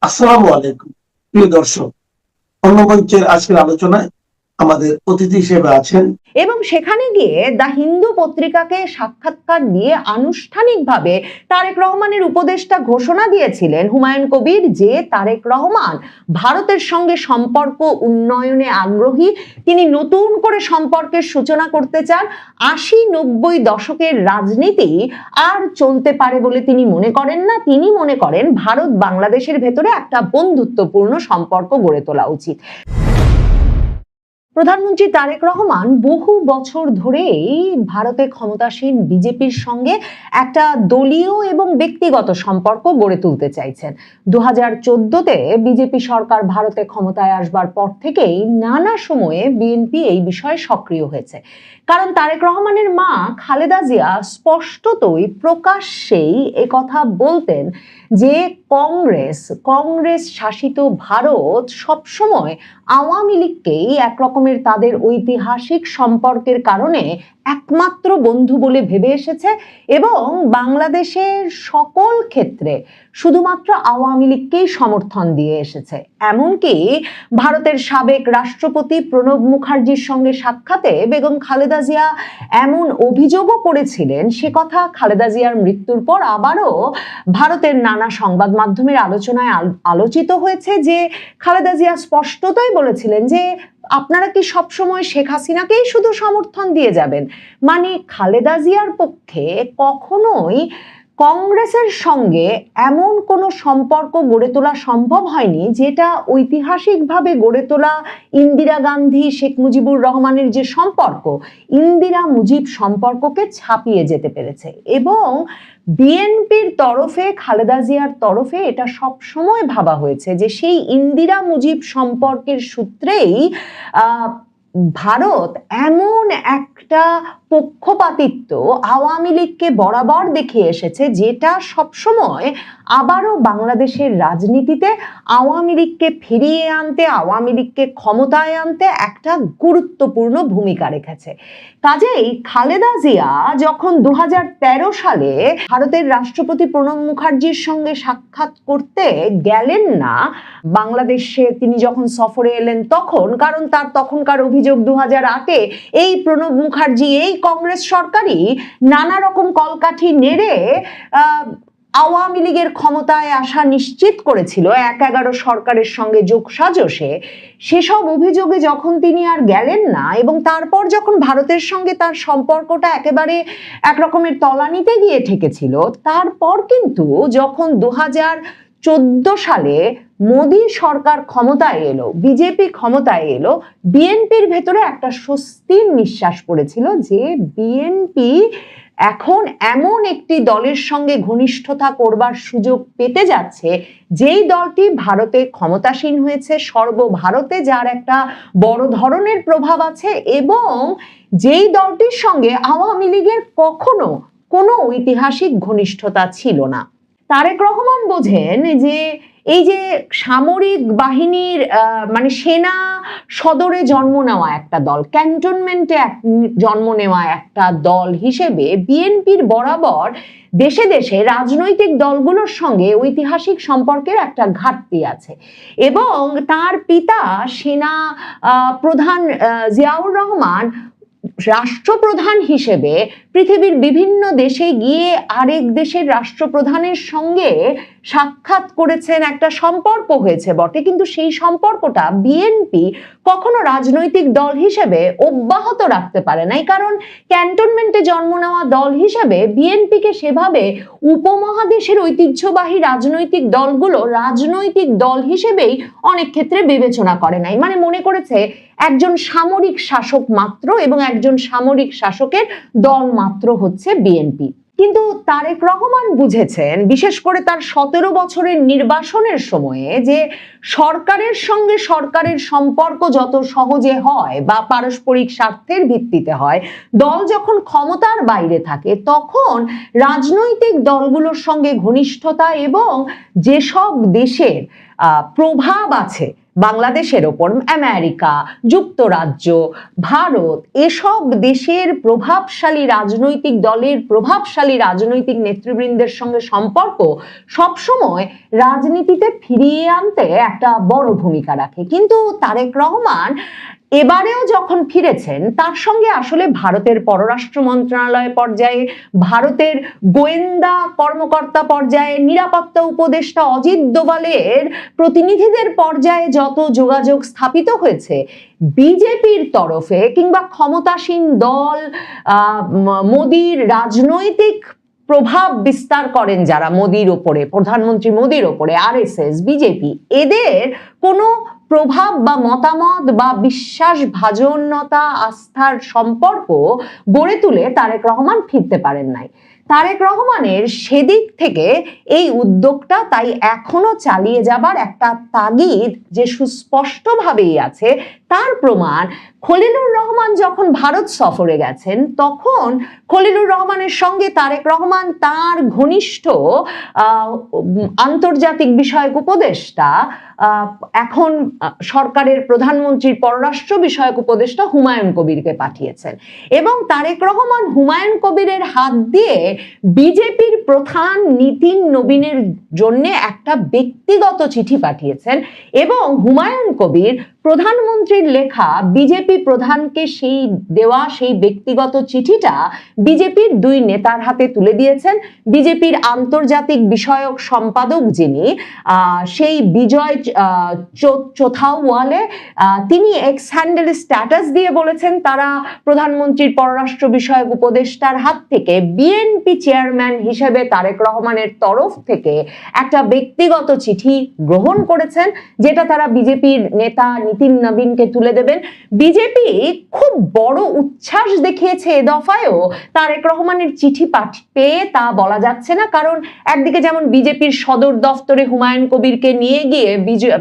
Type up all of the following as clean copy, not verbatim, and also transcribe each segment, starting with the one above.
আসসালামু আলাইকুম প্রিয় দর্শক। অন্য মঞ্চের আজকের আলোচনায় আমাদের অতিথি হিসেবে আছেন এবং সেখানে গিয়ে দ্য হিন্দু পত্রিকাকে সাক্ষাৎকার দিয়ে আনুষ্ঠানিকভাবে তারেক রহমানের উপদেষ্টা ঘোষণা দিয়েছিলেন হুমায়ুন কবির যে তারেক রহমান ভারতের সঙ্গে সম্পর্ক উন্নয়নে আগ্রহী। তিনি নতুন করে সম্পর্কের সূচনা করতে চান। ৮০-৯০ দশকের রাজনীতি আর চলতে পারে বলে তিনি মনে করেন না। তিনি মনে করেন ভারত বাংলাদেশের ভেতরে একটা বন্ধুত্বপূর্ণ সম্পর্ক গড়ে তোলা উচিত। প্রধানমন্ত্রী তারেক রহমান বহু বছর ধরেই ভারতে ক্ষমতাসীন বিজেপির সঙ্গে একটা দলীয় এবং ব্যক্তিগত সম্পর্ক গড়ে তুলতে চাইছেন। 2014-তে বিজেপি সরকার ভারতে ক্ষমতায় আসবার পর থেকেই নানা সময়ে বিএনপি এই বিষয়ে সক্রিয় হয়েছে। কারণ তারেক রহমানের মা খালেদা জিয়া স্পষ্টতই প্রকাশ্যেই একথা বলতেন যে কংগ্রেস শাসিত ভারত সবসময় আওয়ামী লীগকেই একরকমের তাদের ঐতিহাসিক সম্পর্কের কারণে একমাত্র বন্ধু বলে ভেবে এসেছে এবং বাংলাদেশের সকল ক্ষেত্রে শুধুমাত্র আওয়ামী লীগকেই সমর্থন দিয়ে এসেছে। এমনকি ভারতের সাবেক রাষ্ট্রপতি প্রণব মুখার্জির সঙ্গে সাক্ষাতে বেগম খালেদা জিয়া এমন অভিযোগও করেছিলেন, সে কথা খালেদা জিয়ার মৃত্যুর পর আবারও ভারতের নানা সংবাদ মাধ্যমের আলোচনায় আলোচিত হয়েছে যে খালেদা জিয়া স্পষ্টতই বলেছিলেন যে আপনারা কি সবসময় শেখ হাসিনাকেই শুধু সমর্থন দিয়ে যাবেন। মানে খালেদা জিয়ার পক্ষে কখনোই কংগ্রেসের সঙ্গে এমন কোনো সম্পর্ক গড়ে তোলা সম্ভব হয়নি যেটা ঐতিহাসিকভাবে গড়ে তোলা ইন্দিরা গান্ধী শেখ মুজিবুর রহমানের যে সম্পর্ক, ইন্দিরা মুজিব সম্পর্ককে ছাপিয়ে যেতে পেরেছে। এবং বিএনপির তরফে খালেদা জিয়ার তরফে এটা সব সময় ভাবা হয়েছে যে সেই ইন্দিরা মুজিব সম্পর্কের সূত্রেই ভারত এমন একটা পক্ষপাতিত্ব আওয়ামী লীগকে বরাবর দেখিয়ে এসেছে যেটা সবসময় আবারও বাংলাদেশের রাজনীতিতে আওয়ামী লীগকে ফিরিয়ে আনতে, আওয়ামী লীগকে ক্ষমতায় আনতে একটা গুরুত্বপূর্ণ ভূমিকা রেখেছে। কাজেই খালেদা জিয়া যখন 2013 সালে ভারতের রাষ্ট্রপতি প্রণব মুখার্জির সঙ্গে সাক্ষাৎ করতে গেলেন না বাংলাদেশে, তিনি যখন সফরে এলেন তখন, কারণ তার তখনকার অভিযোগ 2008-এ এই প্রণব মুখার্জি এই কংগ্রেস সরকারই নানা রকম কলকাঠি নেড়ে আওয়ামী লীগের ক্ষমতায় আসা নিশ্চিত করেছিল 1-11 সরকারের সঙ্গে যোগসাজশে। সেসব অভিযোগে যখন তিনি আর গেলেন না এবং তারপর যখন ভারতের সঙ্গে তার সম্পর্কটা একেবারে একরকমের তলানিতে গিয়ে ঠেকেছিল, তারপর কিন্তু যখন 2014 সালে মোদী সরকার ক্ষমতায় এলো, বিজেপি ক্ষমতায় এলো, বিএনপির ভেতরে একটা স্বস্তির নিঃশ্বাস পড়েছিল যে বিএনপি এখন এমন একটি দলের সঙ্গে ঘনিষ্ঠতা করবার সুযোগ পেতে যাচ্ছে যেই দলটি ভারতে ক্ষমতাসীন হয়েছে, সর্বভারতে যার একটা বড় ধরনের প্রভাব আছে এবং যেই দলটির সঙ্গে আওয়ামী লীগের কখনো কোনো ঐতিহাসিক ঘনিষ্ঠতা ছিল না। তারেক রহমান বোঝেন যে এই যে সামরিক বাহিনীর মানে সেনা সদরে জন্ম নেওয়া একটা দল, ক্যান্টনমেন্টে জন্ম নেওয়া একটা দল হিসেবে বিএনপির বরাবর দেশে দেশে রাজনৈতিক দলগুলোর সঙ্গে ঐতিহাসিক সম্পর্কের একটা ঘাটতি আছে এবং তার পিতা সেনা প্রধান জিয়াউর রহমান রাষ্ট্রপ্রধান হিসেবে পৃথিবীর বিভিন্ন দেশে গিয়ে আরেক দেশের রাষ্ট্রপ্রধানের সঙ্গে সাক্ষাৎ করেছেন, একটা সম্পর্ক হয়েছে বটে, কিন্তু সেই সম্পর্কটা বিএনপি কখনো রাজনৈতিক দল হিসেবে অব্যাহত রাখতে পারে নাই। কারণ ক্যান্টনমেন্টে জন্ম নেওয়া দল হিসেবে বিএনপিকে সেভাবে উপমহাদেশের ঐতিহ্যবাহী রাজনৈতিক দলগুলো রাজনৈতিক দল হিসেবেই অনেক ক্ষেত্রে বিবেচনা করে নাই। মানে মনে করেছে একজন সামরিক শাসক মাত্র এবং একজন সামরিক শাসকের দল মাত্র হচ্ছে বিএনপি। কিন্তু তারেক রহমান বুঝেছেন, বিশেষ করে তার 17 বছরের নির্বাসনের সময়ে, যে সরকারের সঙ্গে সরকারের সম্পর্ক যত সহজে হয় বা পারস্পরিক স্বার্থের ভিত্তিতে হয়, দল যখন ক্ষমতার বাইরে থাকে তখন রাজনৈতিক দলগুলোর সঙ্গে ঘনিষ্ঠতা এবং যেসব দেশের প্রভাব আছে বাংলাদেশের ওপর আমেরিকা, যুক্তরাজ্য, ভারত এসব দেশের প্রভাবশালী রাজনৈতিক দলের প্রভাবশালী রাজনৈতিক নেতৃবৃন্দের সঙ্গে সম্পর্ক সবসময় রাজনীতিতে ফিরিয়ে আনতে একটা বড় ভূমিকা রাখে। কিন্তু তারেক রহমান এবারেও যখন ফিরেছেন, তার সঙ্গে আসলে ভারতের পররাষ্ট্র মন্ত্রণালয় পর্যায়ে, ভারতের গোয়েন্দা কর্মকর্তা পর্যায়ে, নিরাপত্তা উপদেষ্টা অজিত দোভালের প্রতিনিধিদের পর্যায়ে যত যোগাযোগ স্থাপিত হয়েছে, বিজেপির তরফে কিংবা ক্ষমতাসীন দল মোদির রাজনৈতিক প্রভাব বিস্তার করেন যারা মোদির ওপরে, প্রধানমন্ত্রী মোদির ওপরে, আরএসএস, বিজেপি, এদের কোনো প্রভাব বা মতামত বা বিশ্বাসভাজনতা আস্থার সম্পর্ক গড়ে তুলে তারেক রহমান ফিরতে পারেন নাই। তারেক রহমানের সেদিক থেকে এই উদ্যোগটা তাই এখনো চালিয়ে যাবার একটা তাগিদ যে সুস্পষ্টভাবেই আছে, তার প্রমাণ খলিলুর রহমান যখন ভারত সফরে গেছেন, তখন খলিলুর রহমানের সঙ্গে তারেক রহমান তার ঘনিষ্ঠ আন্তর্জাতিক বিষয়ক উপদেষ্টা, এখন সরকারের প্রধানমন্ত্রীর পররাষ্ট্র বিষয়ক উপদেষ্টা হুমায়ুন কবিরকে পাঠিয়েছেন এবং তারেক রহমান হুমায়ুন কবিরের হাত দিয়ে বিজেপির প্রধান নীতিন নবীনের জন্য একটা ব্যক্তিগত চিঠি পাঠিয়েছেন এবং হুমায়ুন কবির প্রধানমন্ত্রীর লেখা বিজেপি প্রধানকে সেই দেওয়া সেই ব্যক্তিগত চিঠিটা বিজেপির দুই নেতার হাতে তুলে দিয়েছেন। বিজেপির আন্তর্জাতিক বিষয়ক সম্পাদক যিনি, সেই বিজয় চোথাওয়ালে, তিনি এক্স হ্যান্ডেলে স্ট্যাটাস দিয়ে বলেছেন তারা প্রধানমন্ত্রীর পররাষ্ট্র বিষয়ক উপদেষ্টার হাত থেকে বিএনপি চেয়ারম্যান হিসেবে তারেক রহমানের তরফ থেকে একটা ব্যক্তিগত চিঠি গ্রহণ করেছেন, যেটা তারা বিজেপির নেতা নীতিন নবীনকে তুলে দেবেন। বিজেপি খুব বড় উচ্ছ্বাস দেখিয়েছে এ দফায়ও তারেক রহমানের চিঠি পেয়ে, তা বলা যাচ্ছে না। কারণ একদিকে যেমন বিজেপির সদর দফতরে হুমায়ুন কবিরকে নিয়ে গিয়ে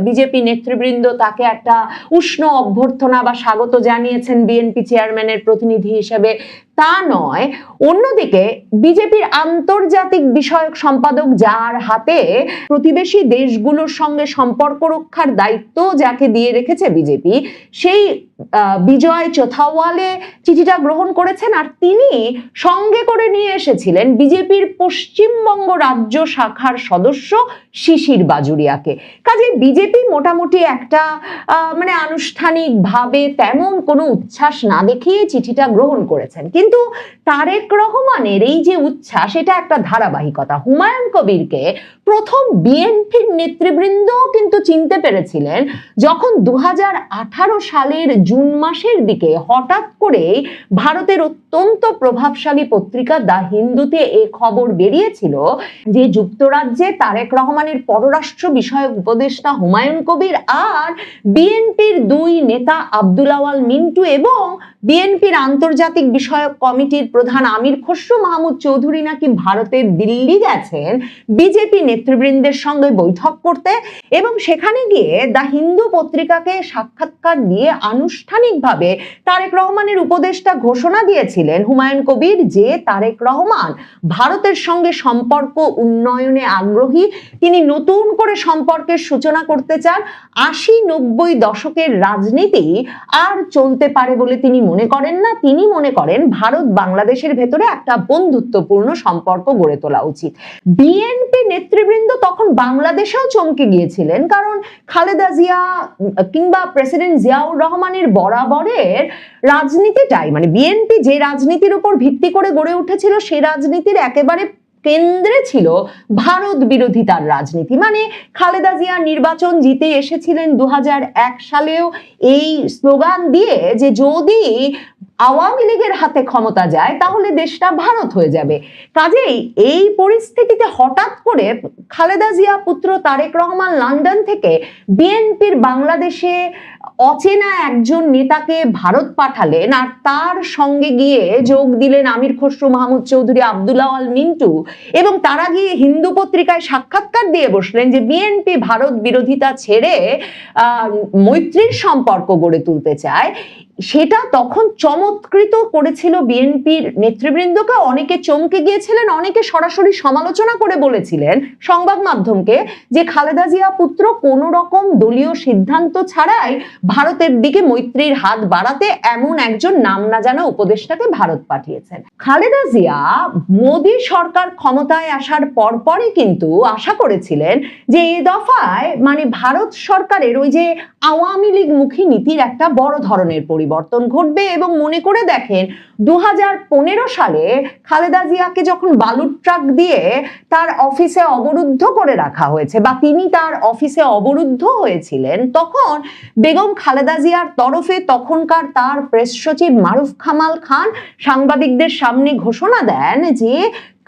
বিজেপি নেতৃবৃন্দ তাকে একটা উষ্ণ অভ্যর্থনা বা স্বাগত জানিয়েছেন বিএনপি চেয়ারম্যানের প্রতিনিধি হিসেবে, তা নয়, অন্যদিকে বিজেপির আন্তর্জাতিক বিষয়ক সম্পাদক যার হাতে প্রতিবেশী দেশগুলোর সঙ্গে সম্পর্ক রক্ষার দায়িত্ব যাকে দিয়ে রেখেছে বিজেপি, সেই বিজয় চোথাওয়ালে চিঠিটা গ্রহণ করেছেন আর তিনি সঙ্গে করে নিয়ে এসেছিলেন বিজেপির পশ্চিমবঙ্গ রাজ্য শাখার সদস্য শিশির বাজুরিয়াকে। কাজে বিজেপি মোটামুটি একটা মানে আনুষ্ঠানিকভাবে তেমন কোনো উচ্ছ্বাস না দেখিয়ে চিঠিটা গ্রহণ করেছেন। কিন্তু তারেক রহমানের এই যে উচ্ছ্বাস, এটা একটা ধারাবাহিকতা। হুমায়ুন কবিরকে প্রথম বিএনপির নেতৃবৃন্দ কিন্তু চিনতে পেরেছিলেন যখন 2018 সালের জুন মাসের দিকে হঠাৎ করে ভারতের অত্যন্ত প্রভাবশালী পত্রিকা দ্য হিন্দুতে এই খবর বেরিয়েছিল যে যুক্তরাজ্যে তারেক রহমানের পররাষ্ট্র বিষয়ক উপদেষ্টা হুমায়ুন কবির আর বিএনপির দুই নেতা আব্দুল আওয়াল মিন্টু এবং বিএনপির আন্তর্জাতিক বিষয়ক কমিটির প্রধান আমির খসরু মাহমুদ চৌধুরী নাকি ভারতের দিল্লি গেছেন বিজেপি নেতৃবৃন্দের সঙ্গে বৈঠক করতে, এবং সেখানে গিয়ে দ্য হিন্দু পত্রিকাকে সাক্ষাৎকার দিয়ে আনুষ্ঠানিকভাবে তারেক রহমানের উপদেষ্টা ঘোষণা দিয়েছিলেন হুমায়ুন কবির যে তারেক রহমান ভারতের সঙ্গে সম্পর্ক উন্নয়নে আগ্রহী, তিনি নতুন করে সম্পর্কের সূচনা করতে চান, 80-90 দশকের রাজনীতি আর চলতে পারে বলে তিনি মনে করেন না। তিনি মনে করেন ভারত বাংলাদেশের ভেতরে একটা বন্ধুত্বপূর্ণ সম্পর্ক গড়ে তোলা উচিত। বিএনপি নেতৃবৃন্দ তখন বাংলাদেশেও চমকে গিয়েছিলেন, কারণ খালেদা জিয়া কিংবা প্রেসিডেন্ট জিয়াউর রহমানের বরাবরের রাজনীতিটাই, মানে বিএনপি যে রাজনীতির উপর ভিত্তি করে গড়ে উঠেছিল সেই রাজনীতির একেবারে কেন্দ্রে ছিল ভারত বিরোধিতার রাজনীতি। মানে খালেদা জিয়া নির্বাচন জিতে এসেছিলেন 2001 সালেও এই স্লোগান দিয়ে যে যদি আওয়ামী লীগের হাতে ক্ষমতা যায় তাহলে দেশটা ভারত হয়ে যাবে। কাজেই এই পরিস্থিতিতে হঠাৎ করে খালেদা জিয়া পুত্র তারেক রহমান লন্ডন থেকে বিএনপির বাংলাদেশে অচেনা একজন নেতাকে ভারত পাঠালেন আর তার সঙ্গে গিয়ে যোগ দিলেন আমির খসরু মাহমুদ চৌধুরী, আব্দুল আওয়াল মিন্টু, এবং তারা গিয়ে হিন্দু পত্রিকায় সাক্ষাৎকার দিয়ে বসলেন যে বিএনপি ভারত বিরোধিতা ছেড়ে মৈত্রীর সম্পর্ক গড়ে তুলতে চায়। সেটা তখন চমৎকৃত করেছিল বিএনপির নেতৃবৃন্দকে। অনেকে চমকে গিয়েছিলেন, অনেকে সরাসরি সমালোচনা করে বলেছিলেন সংবাদ মাধ্যমকে যে খালেদা জিয়া পুত্র কোনো রকম দলীয় সিদ্ধান্ত ছাড়াই ভারতের দিকে মৈত্রীর হাত বাড়াতে এমন একজন নাম না জানা উপদেষ্টাকে ভারত পাঠিয়েছেন। খালেদা জিয়া মোদী সরকার ক্ষমতায় আসার পরপরই কিন্তু আশা করেছিলেন যে এ দফায় মানে ভারত সরকারের ওই যে আওয়ামী লীগ মুখী নীতির একটা বড় ধরনের পরিবর্তন ঘটবে, এবং মনে করে দেখেন 2015 সালে খালেদা জিয়াকে যখন বালুর ট্রাক দিয়ে তার অফিসে অবরুদ্ধ করে রাখা হয়েছে বা তিনি তার অফিসে অবরুদ্ধ হয়েছিলেন, তখন বেগম খালেদা জিয়ার তরফে তখনকার তার প্রেস সচিব মারুফ কামাল খান সাংবাদিকদের সামনে ঘোষণা দেন যে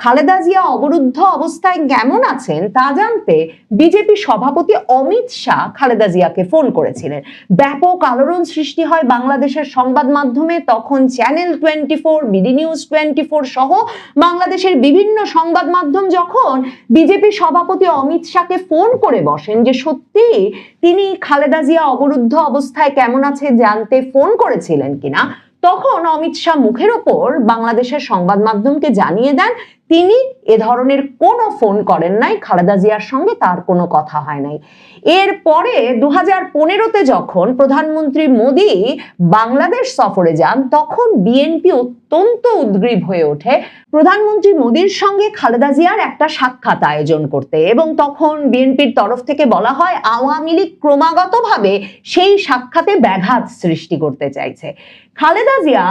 খালেদা জিয়া অবরুদ্ধ অবস্থায় কেমন আছেন তা জানতে বিজেপি সভাপতি অমিত শাহ খালেদা জিয়াকে ফোন করেছিলেন। ব্যাপক আলোড়ন সৃষ্টি হয় বাংলাদেশের সংবাদ মাধ্যমে। তখন চ্যানেল 24, বিডি নিউজ 24 সহ বাংলাদেশের বিভিন্ন সংবাদ মাধ্যম যখন বিজেপি সভাপতি অমিত শাহকে ফোন করে বসেন যে সত্যি তিনি খালেদা জিয়া অবরুদ্ধ অবস্থায় কেমন আছে জানতে ফোন করেছিলেন কিনা, তখন অমিত শাহ মুখের ওপর বাংলাদেশের সংবাদ মাধ্যমকে জানিয়ে দেন তিনি এ ধরনের কোনো ফোন করেন নাই, খালেদা জিয়ার সঙ্গে তার কোনো কথা হয় নাই। এরপরে 2015-তে যখন প্রধানমন্ত্রী মোদী বাংলাদেশ সফরে যান, তখন বিএনপি অত্যন্ত উদ্গ্রীব হয়ে ওঠে প্রধানমন্ত্রী মোদীর সঙ্গে খালেদা জিয়ার একটা সাক্ষাৎ আয়োজন করতে, এবং তখন বিএনপির তরফ থেকে বলা হয় আওয়ামী লীগ ক্রমাগতভাবে সেই সাক্ষাতে ব্যাঘাত সৃষ্টি করতে চাইছে। খালেদা জিয়া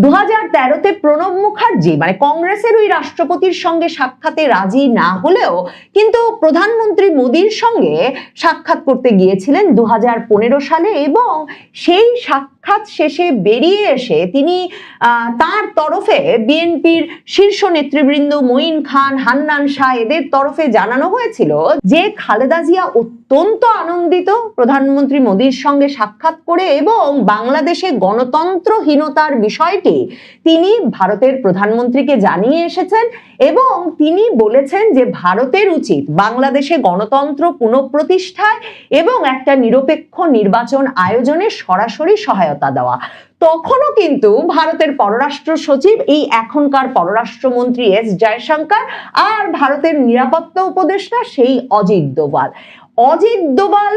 2013-তে প্রণব মুখার্জি মানে কংগ্রেসের ওই রাষ্ট্রপতির সঙ্গে সাক্ষাতে রাজি না হলেও কিন্তু প্রধানমন্ত্রী মোদীর সঙ্গে সাক্ষাৎ করতে গিয়েছিলেন 2015 সালে, এবং সেই সাক্ষাৎ শেষে বেরিয়ে এসে তিনি তার তরফে বিএনপির শীর্ষ নেতৃবৃন্দ মঈন খান, হান্নান শাহ এদের তরফে জানানো হয়েছিল যে খালেদা জিয়া অত্যন্ত আনন্দিত প্রধানমন্ত্রী মোদীর সঙ্গে সাক্ষাৎ করে, এবং বাংলাদেশে গণতন্ত্রহীনতার বিষয়টি তিনি ভারতের প্রধানমন্ত্রীকে জানিয়ে এসেছেন, এবং তিনি বলেছেন যে ভারতের উচিত বাংলাদেশে গণতন্ত্র পুনঃপ্রতিষ্ঠায় এবং একটা নিরপেক্ষ নির্বাচন আয়োজনে সরাসরি সহায়তা দেওয়া। তখনও কিন্তু ভারতের পররাষ্ট্র সচিব এই এখনকার পররাষ্ট্রমন্ত্রী এস জয়শঙ্কর আর ভারতের নিরাপত্তা উপদেষ্টা সেই অজিত দোভাল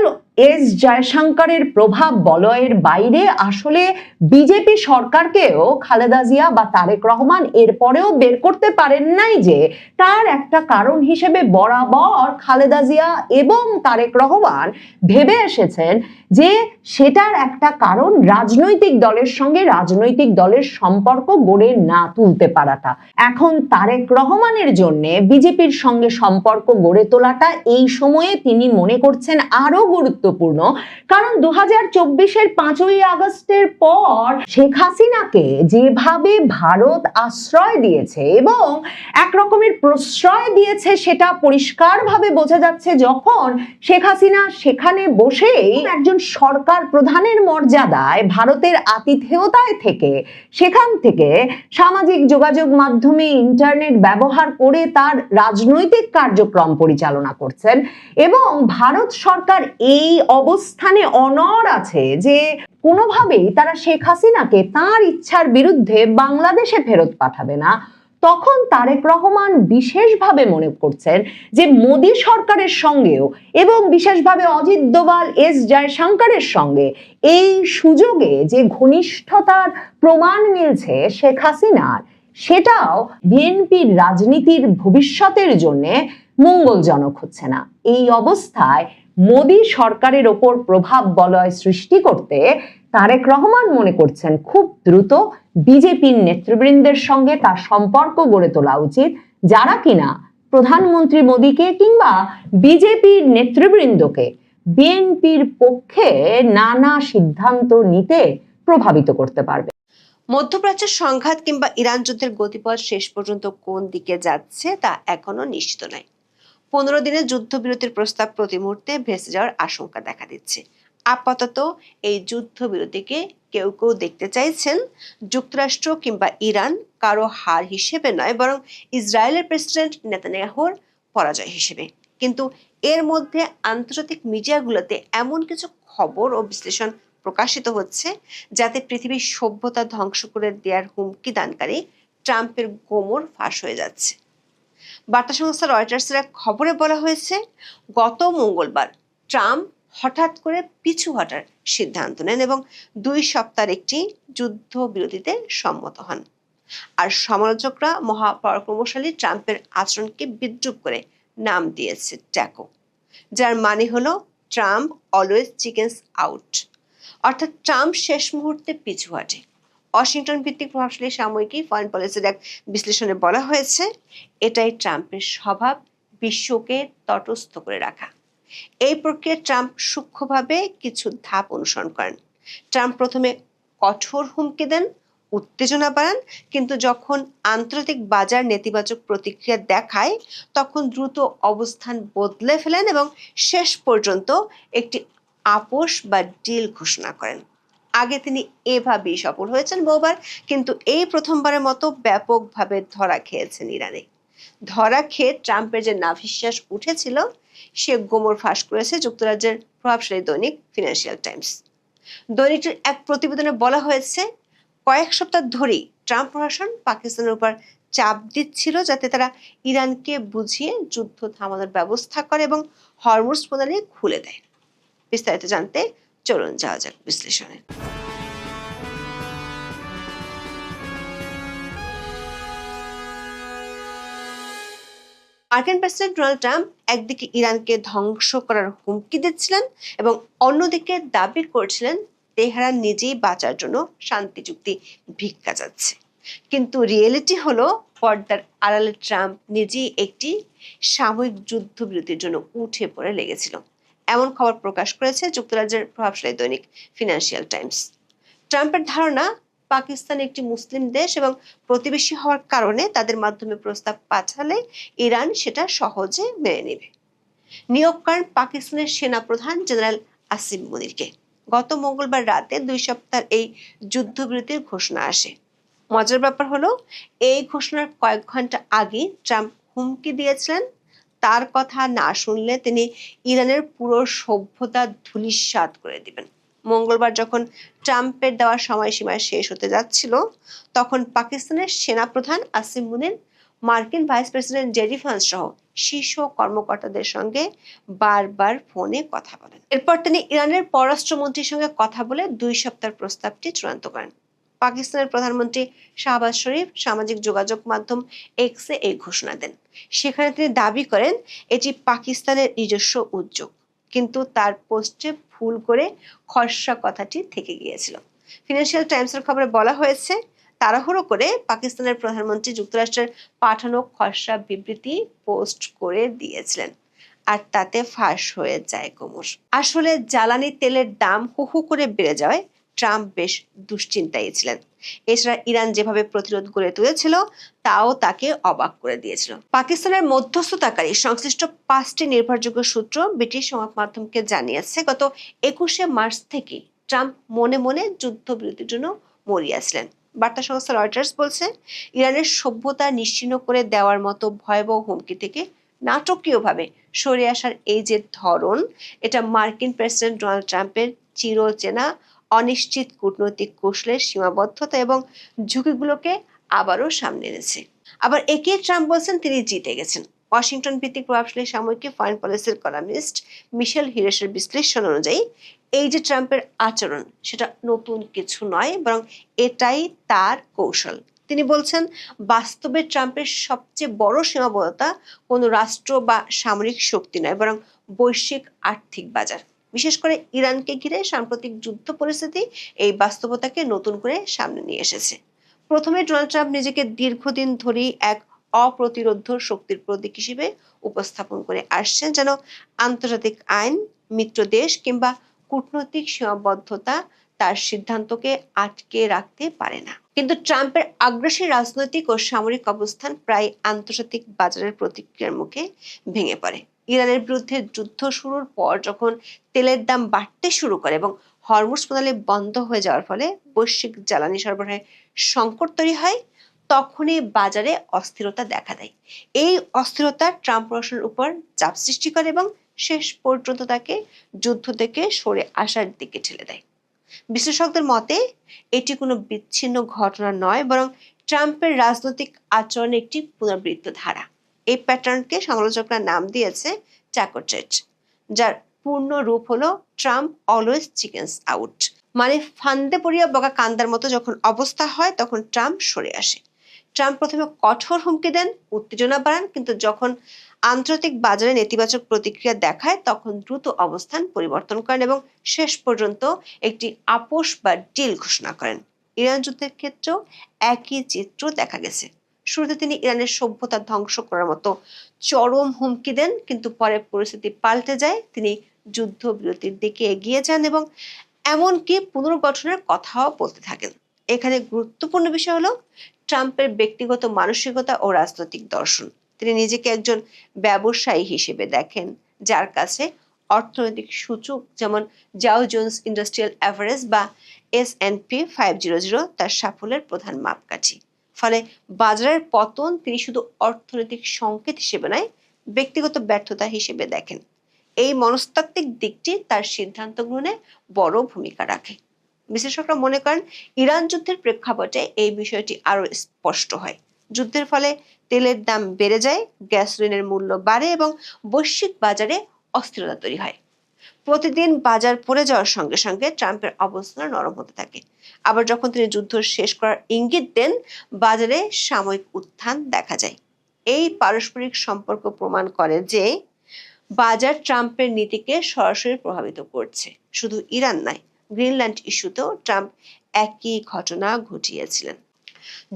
এস জয়শঙ্করের প্রভাব বলয়ের বাইরে আসলে বিজেপি সরকারকেও খালেদা জিয়া বা তারেক রহমান এরপরেও বের করতে পারেন নাই যে তার একটা কারণ হিসেবে বরাবর খালেদা জিয়া এবং তারেক রহমান ভেবে এসেছেন যে সেটার একটা কারণ রাজনৈতিক দলের সঙ্গে রাজনৈতিক দলের সম্পর্ক গড়ে না তুলতে পারাটা। এখন তারেক রহমানের জন্য বিজেপির সঙ্গে সম্পর্ক গড়ে তোলাটা এই সময়ে তিনি মনে করছেন আরো গুরুত্বপূর্ণ, কারণ 2024-এর 5ই আগস্টের পর শেখ হাসিনাকে যেভাবে ভারত আশ্রয় দিয়েছে এবং এক রকমের প্রশ্রয় দিয়েছে সেটা পরিষ্কারভাবে বোঝা যাচ্ছে যখন শেখ হাসিনা সেখানে বসেই একজন সরকার প্রধানের মর্যাদায় ভারতের আতিথেয়তায় থেকে সেখান থেকে সামাজিক যোগাযোগ মাধ্যমে ইন্টারনেট ব্যবহার করে তার রাজনৈতিক কার্যক্রম পরিচালনা করছেন, এবং ভারত সরকার এই অবস্থানে অনড় আছে যে কোনোভাবেই তারা শেখ হাসিনাকে তার ইচ্ছার বিরুদ্ধে বাংলাদেশে ফেরত পাঠাবে না। তখন তারেক রহমান বিশেষভাবে মনে করছেন যে মোদী সরকারের সঙ্গেও এবং বিশেষভাবে অজিত দোভাল এস জয়শঙ্করের সঙ্গে এই সুযোগে যে ঘনিষ্ঠতার প্রমাণ মিলছে শেখ হাসিনার, সেটাও বিএনপির রাজনীতির ভবিষ্যতের জন্য মঙ্গলজনক হচ্ছে না। এই অবস্থায় মোদী সরকারের ওপর প্রভাব বলয় সৃষ্টি করতে তারেক রহমান মনে করছেন খুব দ্রুত বিজেপির নেতৃবৃন্দের সঙ্গে তার সম্পর্ক গড়ে তোলা উচিত, যারা কিনা প্রধানমন্ত্রী মোদীকে কিংবা বিজেপির নেতৃবৃন্দকে বিএনপির পক্ষে নানা সিদ্ধান্ত নিতে প্রভাবিত করতে পারবে। মধ্যপ্রাচ্যের সংঘাত কিংবা ইরান যুদ্ধের গতিপথ শেষ পর্যন্ত কোন দিকে যাচ্ছে তা এখনো নিশ্চিত নয়। 15 দিনের যুদ্ধবিরতির প্রস্তাব প্রতি মুহূর্তে ভেসে যাওয়ার আশঙ্কা দেখা দিচ্ছে। আপাতত এই যুদ্ধবিরতিকে কেউ কেউ দেখতে চাইছেন যুক্তরাষ্ট্র কিংবা ইরান কারো হার হিসেবে নয়, বরং ইসরায়েলের প্রেসিডেন্ট নেতানিয়াহুর পরাজয় হিসেবে। কিন্তু এর মধ্যে আন্তর্জাতিক মিডিয়াগুলোতে এমন কিছু খবর ও বিশ্লেষণ প্রকাশিত হচ্ছে যাতে পৃথিবীর সভ্যতা ধ্বংস করে দেওয়ার হুমকি দানকারী ট্রাম্পের গোমর ফাঁস হয়ে যাচ্ছে। বার্তা সংস্থা রয়টার্সের এক খবরে বলা হয়েছে, গত মঙ্গলবার ট্রাম্প হঠাৎ করে পিছু হটার সিদ্ধান্ত নেন এবং 2 সপ্তাহের একটি যুদ্ধবিরতিতে সম্মত হন। আর সমালোচকরা মহাপরাক্রমশালী ট্রাম্পের আচরণকে বিদ্রূপ করে নাম দিয়েছে ট্যাকো, যার মানে হলো ট্রাম্প অলওয়েজ চিকেন্স আউট, অর্থাৎ ট্রাম্প শেষ মুহূর্তে পিছু হটে। ওয়াশিংটন ভিত্তিক প্রভাবশালী সাময়িকী ফরেন পলিসির এক বিশ্লেষণে বলা হয়েছে, এটাই ট্রাম্পের স্বভাব, বিশ্বকে তটস্থ করে রাখা। এই প্রক্রিয়ায় ট্রাম্প সূক্ষ্মভাবে কিছু ধাপ অনুসরণ করেন। ট্রাম্প প্রথমে কঠোর হুমকি দেন, উত্তেজনা বাড়ান, কিন্তু যখন আন্তর্জাতিক বাজার নেতিবাচক প্রতিক্রিয়া দেখায় তখন দ্রুত অবস্থান বদলে ফেলেন এবং শেষ পর্যন্ত একটি আপোষ বা ডিল ঘোষণা করেন। আগে তিনি এভাবেই সফল হয়েছেন বহুবার, কিন্তু এই প্রথমবারের মতো ব্যাপকভাবে ধরা খেয়েছেন ইরানে। ধরা খেয়ে ট্রাম্পের যে নাভিশ্বাস উঠেছিল সে গোমর ফাঁস করেছে যুক্তরাজ্যের প্রভাবশালী দৈনিক ফিনান্সিয়াল টাইমস। দৈনিকটির এক প্রতিবেদনে বলা হয়েছে, কয়েক সপ্তাহ ধরেই ট্রাম্প প্রশাসন পাকিস্তানের উপর চাপ দিচ্ছিল যাতে তারা ইরানকে বুঝিয়ে যুদ্ধ থামানোর ব্যবস্থা করে এবং হরমুজ প্রণালী খুলে দেয়। বিস্তারিত জানতে চলুন যাওয়া যাক বিশ্লেষণে। মার্কিন প্রেসিডেন্ট ডোনাল্ড ট্রাম্প একদিকে ইরানকে ধ্বংস করার হুমকি দিচ্ছিলেন এবং অন্যদিকে দাবি করছিলেন তেহরান নিজেই বাঁচার জন্য শান্তি চুক্তি ভিক্ষা চাচ্ছে। কিন্তু রিয়েলিটি হলো, পর্দার আড়ালে ট্রাম্প নিজেই একটি সাময়িক যুদ্ধবিরতির জন্য উঠে পড়ে লেগেছিল, এমন খবর প্রকাশ করেছে যুক্তরাজ্যের প্রভাবশালী দৈনিক ফিনান্সিয়াল টাইমস। ট্রাম্পের ধারণা, পাকিস্তান একটি মুসলিম দেশ এবং প্রতিবেশী হওয়ার কারণে তাদের মাধ্যমে প্রস্তাব পাঠালে ইরান সেটা সহজে মেনে নেবে। নিয়োগ করেন পাকিস্তানের সেনাপ্রধান জেনারেল আসিম মুনিরকে। গত মঙ্গলবার রাতে 2 সপ্তাহের এই যুদ্ধবিরতির ঘোষণা আসে। মজার ব্যাপার হলো, এই ঘোষণার কয়েক ঘন্টা আগে ট্রাম্প হুমকি দিয়েছিলেন তার কথা না শুনলে তিনি ইরানের পুরো সভ্যতা ধূলিসাৎ করে দিবেন। মঙ্গলবার যখন ট্রাম্পের দেওয়ার সময়সীমা শেষ হতে যাচ্ছিল তখন পাকিস্তানের সেনাপ্রধান আসিম মুনির মার্কিন ভাইস প্রেসিডেন্ট জেডি ভান্স সহ শীর্ষ কর্মকর্তাদের সঙ্গে বারবার ফোনে কথা বলেন। এরপর তিনি ইরানের পররাষ্ট্রমন্ত্রীর সঙ্গে কথা বলে 2 সপ্তাহের প্রস্তাবটি চূড়ান্ত করেন। পাকিস্তানের প্রধানমন্ত্রী শাহবাজ শরীফ সামাজিক যোগাযোগ মাধ্যম এক্সে এই ঘোষণা দেন। সেখানে তিনি দাবি করেন এটি পাকিস্তানের নিজস্ব উদ্যোগ, কিন্তু তার পোস্টে ভুল করে খসড়া কথাটি থেকে গিয়েছিল। ফিনান্সিয়াল টাইমসের খবরে বলা হয়েছে, তাড়াহুড়ো করে পাকিস্তানের প্রধানমন্ত্রী যুক্তরাষ্ট্রের পাঠানো খসড়া বিবৃতি পোস্ট করে দিয়েছিলেন, আর তাতে ফাঁস হয়ে যায় কোমর। আসলে জ্বালানি তেলের দাম হু হু করে বেড়ে যাওয়ায় ট্রাম্প বেশ দুশ্চিন্তায় ছিলেন। এছাড়া ইরান যেভাবে প্রতিরোধ গড়ে তুলেছিল তাও তাকে অবাক করে দিয়েছিল। পাকিস্তানের মধ্যস্থতাকারী সংশ্লিষ্ট 5টি নির্ভরযোগ্য সূত্র ব্রিটিশ সংবাদ মাধ্যমকে জানিয়েছে, গত 21শে মার্চ থেকে ট্রাম্প মনে মনে যুদ্ধবিরতির জন্য মরিয়াছিলেন। বার্তা সংস্থা রয়টার্স বলছে, ইরানের সভ্যতা নিশ্চিহ্ন করে দেওয়ার মতো ভয়াবহ হুমকি থেকে নাটকীয়ভাবে সরে আসার এই যে ধরন, এটা মার্কিন প্রেসিডেন্ট ডোনাল্ড ট্রাম্পের চিরচেনা অনিশ্চিত কূটনৈতিক কৌশলের সীমাবদ্ধতা এবং ঝুঁকিগুলোকে আবারও সামনে এনেছে। আবার একে ট্রাম্প বলছেন তিনি জিতে গেছেন। ওয়াশিংটন ভিত্তিক প্রভাবশালী সাময়িকী ফরেন পলিসির কলামিস্ট মিশেল হিরেসের বিশ্লেষণ অনুযায়ী এই যে ট্রাম্পের আচরণ সেটা নতুন কিছু নয়, বরং এটাই তার কৌশল। তিনি বলছেন, বাস্তবে ট্রাম্পের সবচেয়ে বড় সীমাবদ্ধতা কোনো রাষ্ট্র বা সামরিক শক্তি নয়, বরং বৈশ্বিক আর্থিক বাজার। বিশেষ করে ইরানকে ঘিরে সাম্প্রতিক যুদ্ধ পরিস্থিতি এই বাস্তবতাকে নতুন করে সামনে নিয়ে এসেছে। প্রথমে ডোনাল্ড ট্রাম্প নিজেকে দীর্ঘদিন ধরেই এক অপ্রতিরোধ্য শক্তির প্রতীক হিসেবে উপস্থাপন করে আসছেন, যেন আন্তর্জাতিক আইন, মিত্র দেশ কিংবা কূটনৈতিক সীমাবদ্ধতা তার সিদ্ধান্তকে আটকে রাখতে পারে না। কিন্তু ট্রাম্পের আগ্রাসী রাজনৈতিক ও সামরিক অবস্থান প্রায় আন্তর্জাতিক বাজারের প্রতিক্রিয়ার মুখে ভেঙে পড়ে। ইরানের বিরুদ্ধে যুদ্ধ শুরুর পর যখন তেলের দাম বাড়তে শুরু করে এবং হরমুজ প্রণালী বন্ধ হয়ে যাওয়ার ফলে বৈশ্বিক জ্বালানি সরবরাহে সংকট তৈরি হয়, তখনই বাজারে অস্থিরতা দেখা দেয়। এই অস্থিরতা ট্রাম্প প্রশাসনের উপর চাপ সৃষ্টি করে এবং শেষ পর্যন্ত তাকে যুদ্ধ থেকে সরে আসার দিকে ঠেলে দেয়। বিশ্লেষকদের মতে এটি কোনো বিচ্ছিন্ন ঘটনা নয়, বরং ট্রাম্পের রাজনৈতিক আচরণের একটি পুনরাবৃত্ত ধারা। এই প্যাটার্নকে সমালোচকরা নাম দিয়েছে ট্যাকো ট্রেড, যার পূর্ণ রূপ হলো ট্রাম্প অলওয়েজ চিকেন্স আউট। মানে ফান্দে পড়িয়া বগা কান্দার মতো যখন অবস্থা হয় তখন ট্রাম্প সরে আসে। ট্রাম্প প্রথমে কঠোর হুমকি দেন, উত্তেজনা বাড়ান, কিন্তু যখন আন্তর্জাতিক বাজারে নেতিবাচক প্রতিক্রিয়া দেখায় তখন দ্রুত অবস্থান পরিবর্তন করেন এবং শেষ পর্যন্ত একটি আপোষ বা ডিল ঘোষণা করেন। ইরান যুদ্ধের ক্ষেত্রেও একই চিত্র দেখা গেছে। শুরুতে তিনি ইরানের সভ্যতা ধ্বংস করার মতো চরম হুমকি দেন, কিন্তু পরে পরিস্থিতি পাল্টে যায়। তিনি যুদ্ধবিরতির দিকে এগিয়ে যান এবং এমনকি পুনর্গঠনের কথাও বলতে থাকেন। এখানে গুরুত্বপূর্ণ বিষয় হলো ট্রাম্পের ব্যক্তিগত মানসিকতা ও রাজনৈতিক দর্শন। তিনি নিজেকে একজন ব্যবসায়ী হিসেবে দেখেন, যার কাছে অর্থনৈতিক সূচক যেমন জাও জোন্স ইন্ডাস্ট্রিয়াল অ্যাভারেজ বা S&P 500 তার সাফল্যের প্রধান মাপকাঠি। ফলে বাজারের পতন তিনি শুধু অর্থনৈতিক সংকেত হিসেবে নয়, ব্যক্তিগত ব্যর্থতা হিসেবে দেখেন। এই মনস্তাত্ত্বিক দিকটি তার সিদ্ধান্ত গ্রহণে বড় ভূমিকা রাখে। বিশ্লেষকরা মনে করেন ইরান যুদ্ধের প্রেক্ষাপটে এই বিষয়টি আরো স্পষ্ট হয়। যুদ্ধের ফলে তেলের দাম বেড়ে যায়, গ্যাসোলিনের মূল্য বাড়ে এবং বৈশ্বিক বাজারে অস্থিরতা তৈরি হয়। প্রতিদিন বাজার পড়ে যাওয়ার সঙ্গে সঙ্গে ট্রাম্পের অবস্থান নরম হতে থাকে। আবার যখন তিনি যুদ্ধ শেষ করার ইঙ্গিত দেন, বাজারে সাময়িক উত্থান দেখা যায়। এই পারস্পরিক সম্পর্ক প্রমাণ করে যে বাজার ট্রাম্পের নীতিকে সরাসরি প্রভাবিত করছে। শুধু ইরান নয়, গ্রিনল্যান্ড ইস্যুতেও ট্রাম্প একই ঘটনা ঘটিয়েছিলেন।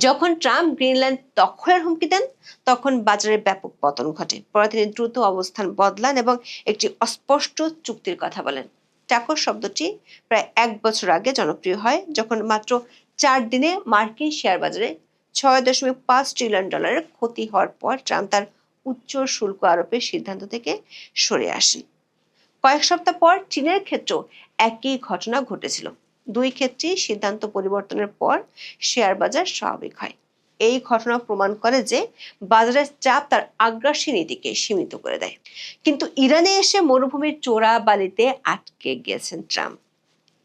যখন ট্রাম্প গ্রিনল্যান্ড দখলের হুমকি দেন তখন বাজারে ব্যাপক পতন ঘটে। পরে তিনি দ্রুত অবস্থান বদলান এবং একটি অস্পষ্ট চুক্তির কথা বলেন। ট্যাকো শব্দটি প্রায় 1 বছর আগে জনপ্রিয় হয়, যখন মাত্র 4 দিনে মার্কিন শেয়ার বাজারে $6.5 ট্রিলিয়ন ক্ষতি হওয়ার পর ট্রাম্প তার উচ্চ শুল্ক আরোপের সিদ্ধান্ত থেকে সরে আসেন। কয়েক সপ্তাহ পর চীনের ক্ষেত্রেও একই ঘটনা ঘটেছিল। দুই ক্ষেত্রেই সিদ্ধান্ত পরিবর্তনের পর শেয়ার বাজার স্বাভাবিক হয়। এই ঘটনা প্রমাণ করে যে বাজারের চাপ তার আগ্রাসী নীতিকে সীমিত করে দেয়। কিন্তু ইরানে এসে মরুভূমির চোরা বালিতে আটকে গিয়েছেন ট্রাম্প।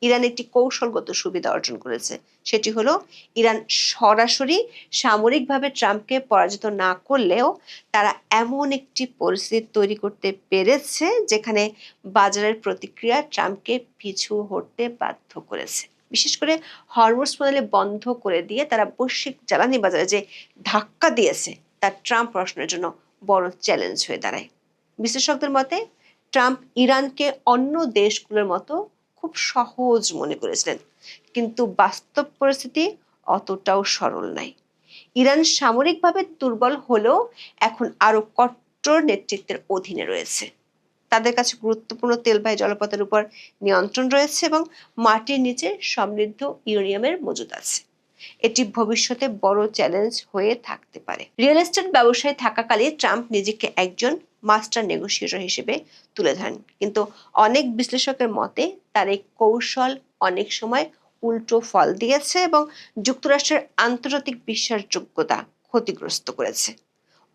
ইরান একটি কৌশলগত সুবিধা অর্জন করেছে। সেটি হলো ইরান সরাসরি সামরিকভাবে ট্রাম্পকে পরাজিত না করলেও তারা এমন একটি পরিস্থিতি তৈরি করতে পেরেছে যেখানে বাজারের প্রতিক্রিয়া ট্রাম্পকে পিছু হটতে বাধ্য করেছে। বিশেষ করে হরমুজ প্রণালী বন্ধ করে দিয়ে তারা বৈশ্বিক জ্বালানি বাজারে যে ধাক্কা দিয়েছে তা ট্রাম্প প্রশ্নের জন্য বড় চ্যালেঞ্জ হয়ে দাঁড়ায়। বিশ্লেষকদের মতে ট্রাম্প ইরানকে অন্য দেশগুলোর মতো খুব সহজ মনে করেছিলেন, কিন্তু বাস্তব পরিস্থিতি অতটাও সরল নয়। ইরান সামরিকভাবে দুর্বল হলেও এখন আরো কঠোর নেতৃত্বের অধীনে রয়েছে। তাদের কাছে গুরুত্বপূর্ণ তেলবাহী জলপথের উপর নিয়ন্ত্রণ রয়েছে এবং মাটির নিচে সমৃদ্ধ ইউরেনিয়ামের মজুদ আছে। এটি ভবিষ্যতে বড় চ্যালেঞ্জ হয়ে থাকতে পারে। রিয়েল এস্টেট ব্যবসায় থাকাকালে ট্রাম্প নিজেকে একজন মাস্টার নেগোসিয়েটর হিসেবে তুলে ধরেন, কিন্তু অনেক বিশ্লেষকের মতে তার এই কৌশল অনেক সময় উল্টো ফল দিয়েছে এবং যুক্তরাষ্ট্রের আন্তর্জাতিক বিশ্বাসযোগ্যতা ক্ষতিগ্রস্ত করেছে।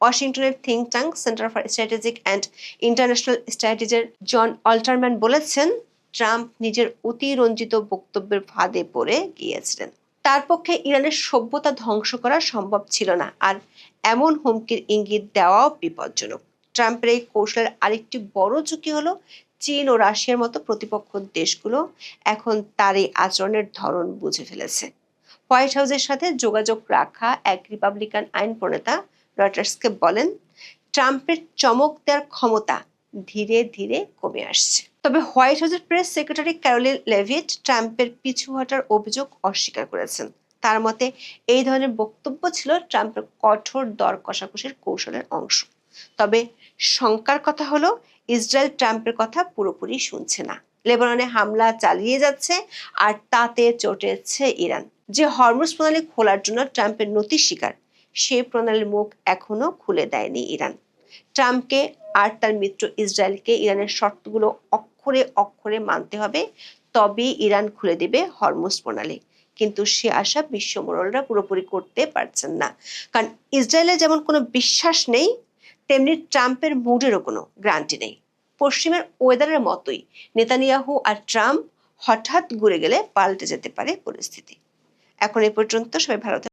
ওয়াশিংটনের think tank Center for Strategic and International স্ট্র্যাটেজির জন অল্টারম্যান বলেছেন, ট্রাম্প নিজের অতিরঞ্জিত বক্তব্যের ফাঁদে পড়ে গিয়েছিলেন। তার পক্ষে ইরানের সভ্যতা ধ্বংস করা সম্ভব ছিল না, আর এমন হুমকির ইঙ্গিত দেওয়াও বিপজ্জনক। ট্রাম্পের এই কৌশলের আরেকটি বড় ঝুঁকি হলো চীন ও রাশিয়ার মতো প্রতিপক্ষ দেশগুলো এখন তার এই আচরণের ধরন বুঝে ফেলেছে। হোয়াইট হাউসের সাথে যোগাযোগ রাখা এক রিপাবলিকান আইন প্রণেতা রয়টার্সকে বলেন, ট্রাম্পের চমক দেওয়ার ক্ষমতা ধীরে ধীরে কমে আসছে। তবে হোয়াইট হাউসের প্রেস সেক্রেটারি ক্যারোলিন লেভিট ট্রাম্পের পিছু হটার অভিযোগ অস্বীকার করেছেন। তার মতে এই ধরনের বক্তব্য ছিল ট্রাম্পের কঠোর দর কষাকষির কৌশলের অংশ। তবে শঙ্কার কথা হলো ইসরায়েল ট্রাম্পের কথা পুরোপুরি শুনছে না। লেবাননে হামলা চালিয়ে যাচ্ছে আর তাতে চটেছে ইরান। যে হরমুজ প্রণালী খোলার জন্য ট্রাম্পের নতি স্বীকার, সেই প্রণালীর মুখ এখনো খুলে দেয়নি ইরান। ট্রাম্পকে আর তার মিত্র ইসরায়েলকে ইরানের শর্তগুলো অক্ষরে অক্ষরে মানতে হবে, তবেই ইরান খুলে দেবে হরমুজ প্রণালী। কিন্তু সে আশা বিশ্ব মোড়লরা পুরোপুরি করতে পারছেন না, কারণ ইসরায়েলের যেমন কোনো বিশ্বাস নেই, তেমনি ট্রাম্পের মুডেরও কোনো গ্যারান্টি নেই। পশ্চিমের ওয়েদারের মতোই নেতানিয়াহু আর ট্রাম্প হঠাৎ ঘুরে গেলে পাল্টে যেতে পারে পরিস্থিতি। এখন এ পর্যন্ত, সবাই ভালো থাকুন।